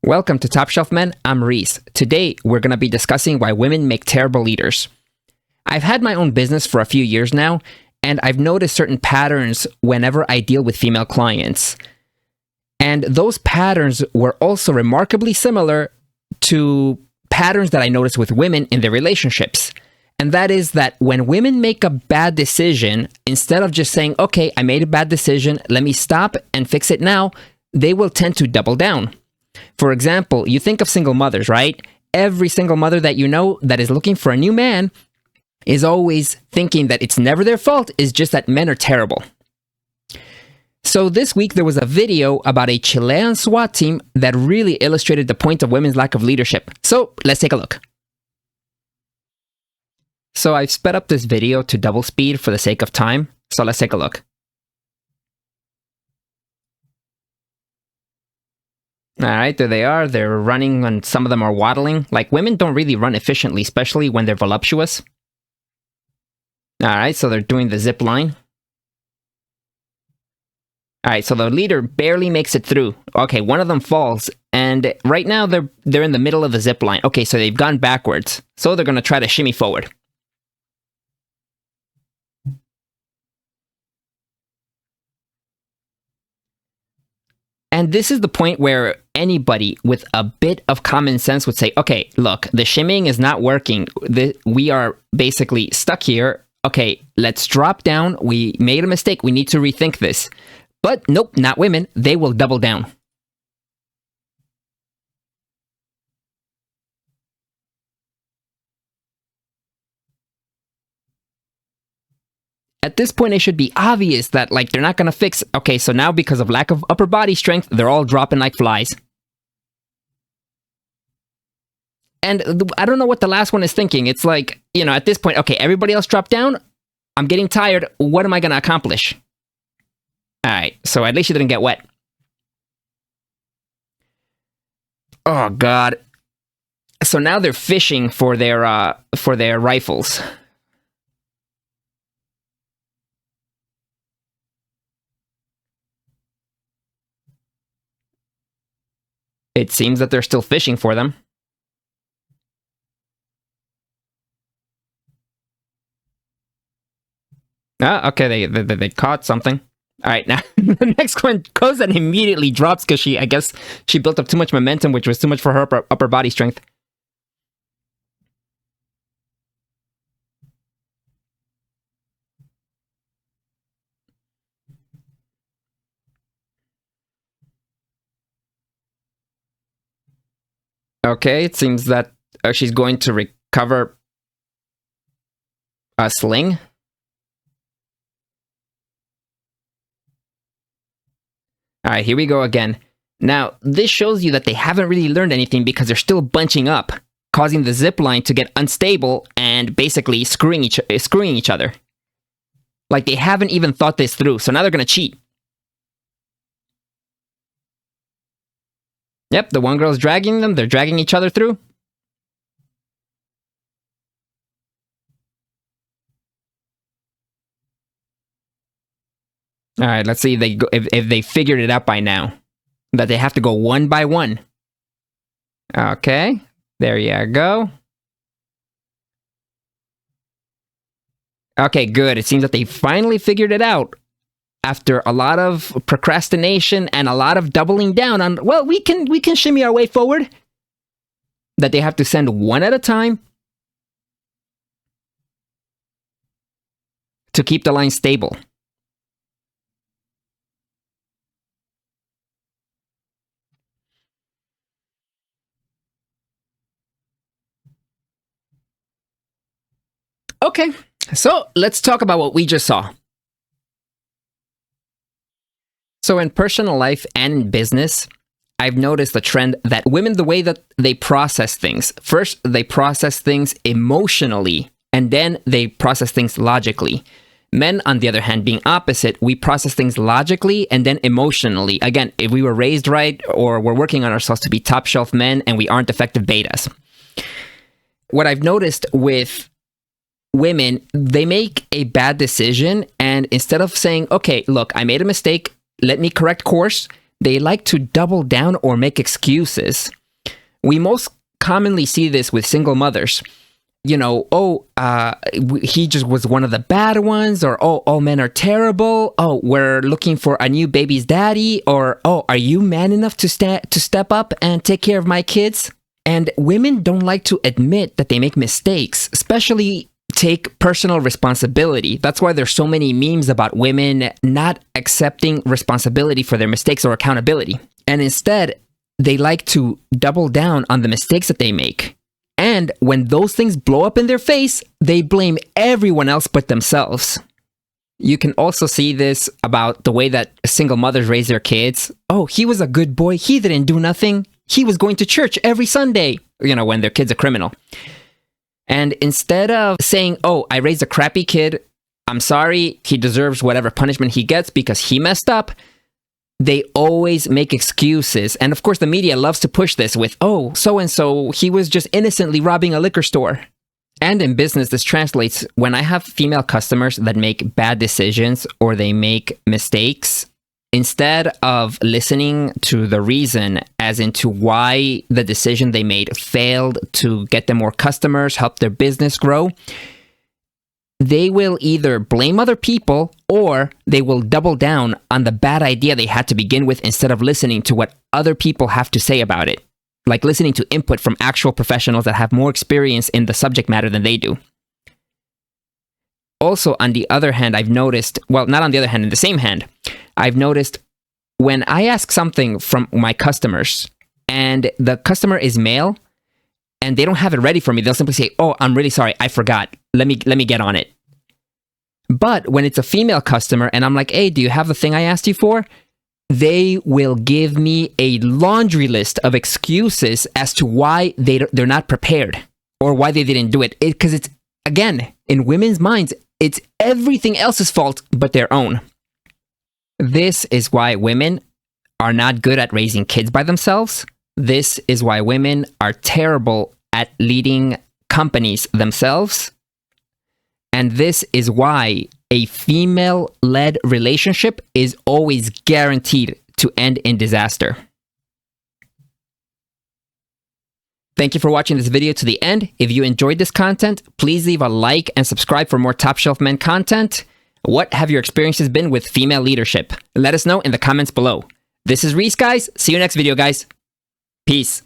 Welcome to Top Shelf Men, I'm Reese. Today, we're going to be discussing why women make terrible leaders. I've had my own business for a few years now, and I've noticed certain patterns whenever I deal with female clients. And those patterns were also remarkably similar to patterns that I noticed with women in their relationships. And that is that when women make a bad decision, instead of just saying, okay, I made a bad decision, let me stop and fix it now, they will tend to double down. For example, you think of single mothers, right? Every single mother that you know that is looking for a new man is always thinking that it's never their fault, it's just that men are terrible. So this week there was a video about a Chilean SWAT team that really illustrated the point of women's lack of leadership. So let's take a look. So I've sped up this video to double speed for the sake of time. So let's take a look. Alright, there they are. They're running and some of them are waddling. Like, women don't really run efficiently, especially when they're voluptuous. Alright, so they're doing the zip line. Alright, so the leader barely makes it through. Okay, one of them falls, and right now they're in the middle of the zip line. Okay, so they've gone backwards. So they're going to try to shimmy forward. And this is the point where anybody with a bit of common sense would say, okay, look, the shimmying is not working. We are basically stuck here. Okay, let's drop down. We made a mistake. We need to rethink this. But nope, not women. They will double down. At this point, it should be obvious that, like, they're not going to fix... Okay, so now because of lack of upper body strength, they're all dropping like flies. And I don't know what the last one is thinking. It's like, you know, at this point, okay, everybody else dropped down. I'm getting tired. What am I going to accomplish? Alright, so at least you didn't get wet. Oh, God. So now they're fishing for their rifles. It seems that they're still fishing for them. Ah, okay, they caught something. All right, now the next one goes and immediately drops because I guess she built up too much momentum, which was too much for her upper body strength. Okay, it seems that she's going to recover a sling. Alright, here we go again. Now, this shows you that they haven't really learned anything because they're still bunching up, causing the zip line to get unstable and basically screwing each other. Like, they haven't even thought this through, so now they're going to cheat. Yep, the one girl's dragging them, they're dragging each other through. Alright, let's see if they figured it out by now. That they have to go one by one. Okay, there you go. Okay, good. It seems that they finally figured it out. After a lot of procrastination and a lot of doubling down on, well, we can shimmy our way forward. That they have to send one at a time to keep the line stable. Okay, so let's talk about what we just saw. So in personal life and in business, I've noticed the trend that women, the way that they process things, first they process things emotionally, and then they process things logically. Men, on the other hand, being opposite, we process things logically and then emotionally. Again, if we were raised right, or we're working on ourselves to be top shelf men and we aren't effective betas. What I've noticed with women, they make a bad decision, and instead of saying, okay, look, I made a mistake, let me correct course, they like to double down or make excuses. We most commonly see this with single mothers. You know, he just was one of the bad ones, or all men are terrible. Oh, we're looking for a new baby's daddy, or are you man enough to step up and take care of my kids? And women don't like to admit that they make mistakes, especially take personal responsibility. That's why there's so many memes about women not accepting responsibility for their mistakes or accountability. And instead, they like to double down on the mistakes that they make. And when those things blow up in their face, they blame everyone else but themselves. You can also see this about the way that single mothers raise their kids. Oh, he was a good boy. He didn't do nothing. He was going to church every Sunday, when their kid's a criminal. And instead of saying, oh, I raised a crappy kid, I'm sorry, he deserves whatever punishment he gets because he messed up, they always make excuses. And of course, the media loves to push this with, oh, so-and-so, he was just innocently robbing a liquor store. And in business, this translates when I have female customers that make bad decisions or they make mistakes, instead of listening to the reason as into why the decision they made failed to get them more customers, help their business grow, they will either blame other people or they will double down on the bad idea they had to begin with instead of listening to what other people have to say about it. Like listening to input from actual professionals that have more experience in the subject matter than they do. Also, on the other hand, I've noticed, well, not on the other hand, in the same hand, I've noticed when I ask something from my customers and the customer is male and they don't have it ready for me, they'll simply say, oh, I'm really sorry, I forgot. Let me get on it. But when it's a female customer and I'm like, hey, do you have the thing I asked you for? They will give me a laundry list of excuses as to why they're not prepared or why they didn't do it. Because it's, again, in women's minds, it's everything else's fault but their own. This is why women are not good at raising kids by themselves. This is why women are terrible at leading companies themselves. And this is why a female-led relationship is always guaranteed to end in disaster. Thank you for watching this video to the end. If you enjoyed this content, please leave a like and subscribe for more Top Shelf Men content. What have your experiences been with female leadership? Let us know in the comments below. This is Reese, guys. See you next video, guys. Peace.